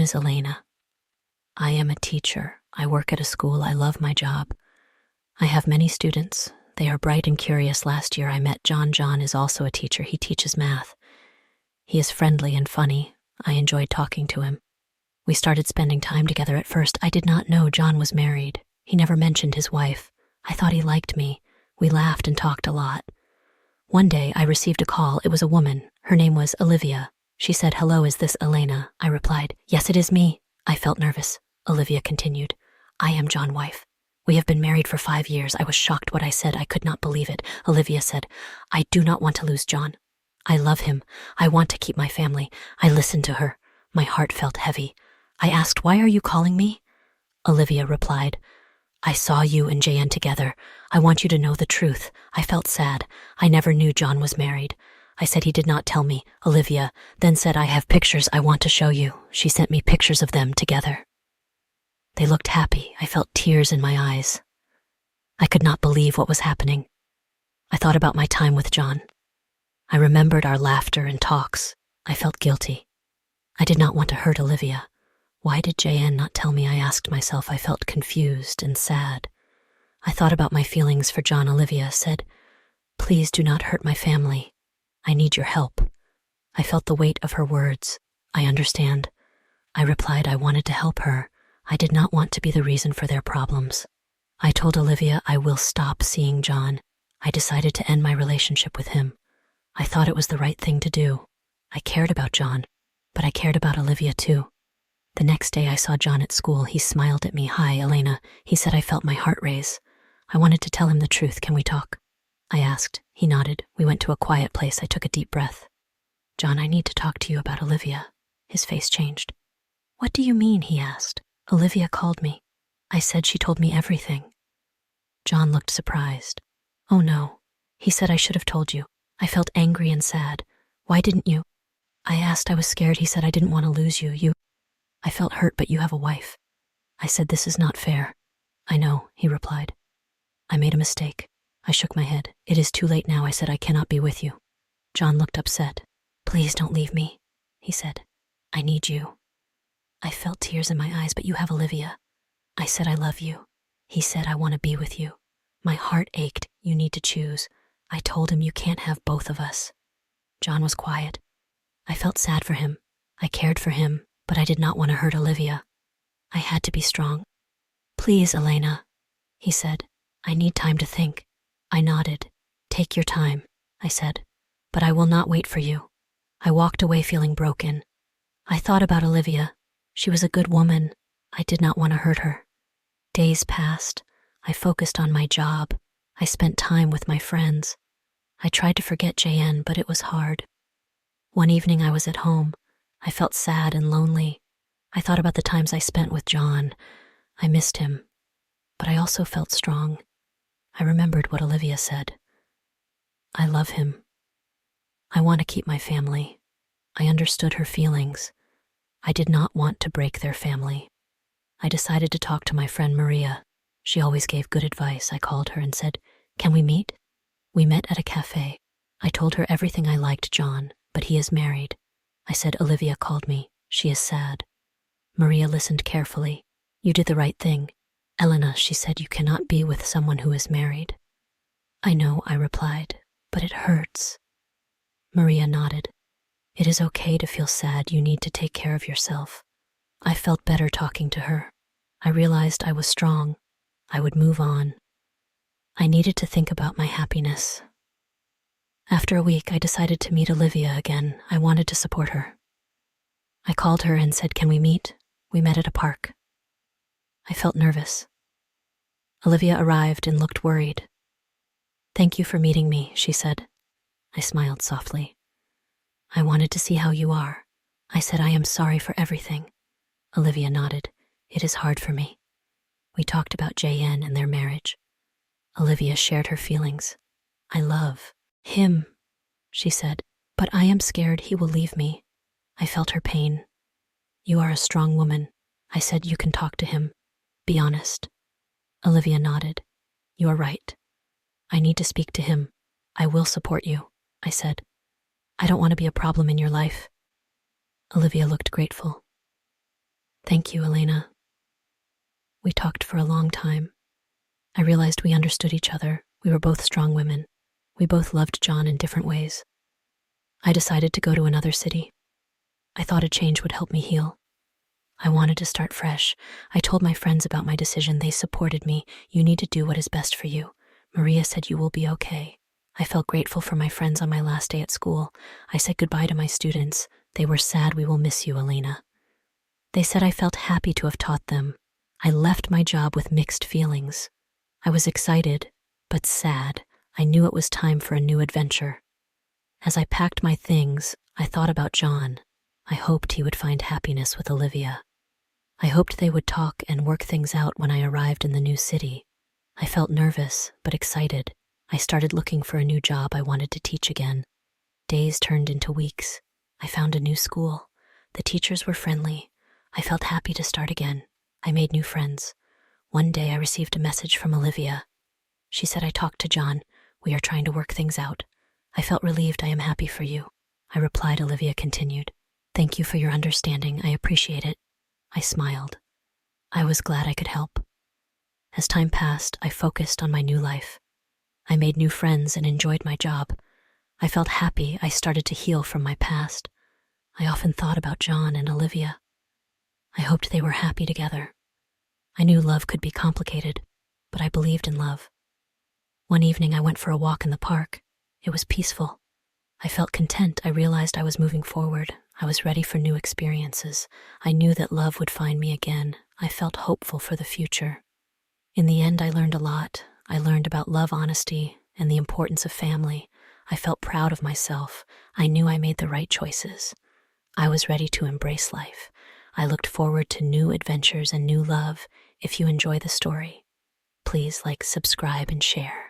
is Elena. I am a teacher. I work at a school. I love my job. I have many students. They are bright and curious. Last year I met John. John is also a teacher. He teaches math. He is friendly and funny. I enjoyed talking to him. We started spending time together. At first, I did not know John was married. He never mentioned his wife. I thought he liked me. We laughed and talked a lot. One day, I received a call. It was a woman. Her name was Olivia. She said, "Hello, is this Elena?" I replied, "Yes, it is me." I felt nervous. Olivia continued, "I am John's wife. We have been married for 5 years." I was shocked what I said. I could not believe it. Olivia said, "I do not want to lose John. I love him. I want to keep my family." I listened to her. My heart felt heavy. I asked, "Why are you calling me?" Olivia replied, "I saw you and JN together. I want you to know the truth." I felt sad. I never knew John was married. I said he did not tell me. Olivia then said, "I have pictures I want to show you." She sent me pictures of them together. They looked happy. I felt tears in my eyes. I could not believe what was happening. I thought about my time with John. I remembered our laughter and talks. I felt guilty. I did not want to hurt Olivia. Why did JN not tell me? I asked myself. I felt confused and sad. I thought about my feelings for John. Olivia said, "Please do not hurt my family. I need your help." I felt the weight of her words. "I understand." I replied I wanted to help her. I did not want to be the reason for their problems. I told Olivia I will stop seeing John. I decided to end my relationship with him. I thought it was the right thing to do. I cared about John, but I cared about Olivia too. The next day I saw John at school. He smiled at me. "Hi, Elena." He said. I felt my heart race. I wanted to tell him the truth. "Can we talk?" I asked. He nodded. We went to a quiet place. I took a deep breath. "John, I need to talk to you about Olivia." His face changed. "What do you mean?" he asked. "Olivia called me." I said. "She told me everything." John looked surprised. "Oh no." He said, "I should have told you." I felt angry and sad. "Why didn't you?" I asked. I was scared. He said, "I didn't want to lose you. I felt hurt, but you have a wife." I said, "This is not fair." "I know," he replied. "I made a mistake." I shook my head. "It is too late now." I said, "I cannot be with you." John looked upset. "Please don't leave me," he said. "I need you." I felt tears in my eyes. "But you have Olivia." I said, "I love you." He said, "I want to be with you." My heart ached. "You need to choose." I told him, "You can't have both of us." John was quiet. I felt sad for him. I cared for him, but I did not want to hurt Olivia. I had to be strong. "Please, Elena," he said. "I need time to think." I nodded. "Take your time," I said, "but I will not wait for you." I walked away feeling broken. I thought about Olivia. She was a good woman. I did not want to hurt her. Days passed. I focused on my job. I spent time with my friends. I tried to forget JN, but it was hard. One evening I was at home. I felt sad and lonely. I thought about the times I spent with John. I missed him, but I also felt strong. I remembered what Olivia said. I love him. I want to keep my family. I understood her feelings. I did not want to break their family. I decided to talk to my friend Maria. She always gave good advice. I called her and said, "Can we meet?" We met at a cafe. I told her everything. I liked John, but he is married. I said, "Olivia called me. She is sad." Maria listened carefully. "You did the right thing. Elena," she said, "you cannot be with someone who is married." "I know," I replied, "but it hurts." Maria nodded. "It is okay to feel sad. You need to take care of yourself." I felt better talking to her. I realized I was strong. I would move on. I needed to think about my happiness. After a week, I decided to meet Olivia again. I wanted to support her. I called her and said, "Can we meet?" We met at a park. I felt nervous. Olivia arrived and looked worried. "Thank you for meeting me," she said. I smiled softly. "I wanted to see how you are." I said, "I am sorry for everything." Olivia nodded. "It is hard for me." We talked about JN and their marriage. Olivia shared her feelings. "I love him," she said, "but I am scared he will leave me." I felt her pain. "You are a strong woman." I said, "You can talk to him. Be honest." Olivia nodded. "You are right. I need to speak to him. I will support you," I said. "I don't want to be a problem in your life." Olivia looked grateful. Thank you, Elena. We talked for a long time. I realized we understood each other. We were both strong women. We both loved John in different ways. I decided to go to another city. I thought a change would help me heal. I wanted to start fresh. I told my friends about my decision. They supported me. You need to do what is best for you. Maria said you will be okay. I felt grateful for my friends on my last day at school. I said goodbye to my students. They were sad. We will miss you, Elena. They said I felt happy to have taught them. I left my job with mixed feelings. I was excited, but sad. I knew it was time for a new adventure. As I packed my things, I thought about John. I hoped he would find happiness with Olivia. I hoped they would talk and work things out when I arrived in the new city. I felt nervous, but excited. I started looking for a new job. I wanted to teach again. Days turned into weeks. I found a new school. The teachers were friendly. I felt happy to start again. I made new friends. One day I received a message from Olivia. She said, I talked to John. We are trying to work things out. I felt relieved. I am happy for you. I replied. Olivia continued. Thank you for your understanding. I appreciate it. I smiled. I was glad I could help. As time passed, I focused on my new life. I made new friends and enjoyed my job. I felt happy. I started to heal from my past. I often thought about John and Olivia. I hoped they were happy together. I knew love could be complicated, but I believed in love. One evening I went for a walk in the park. It was peaceful. I felt content. I realized I was moving forward. I was ready for new experiences. I knew that love would find me again. I felt hopeful for the future. In the end, I learned a lot. I learned about love, honesty, and the importance of family. I felt proud of myself. I knew I made the right choices. I was ready to embrace life. I looked forward to new adventures and new love. If you enjoy the story, please like, subscribe, and share.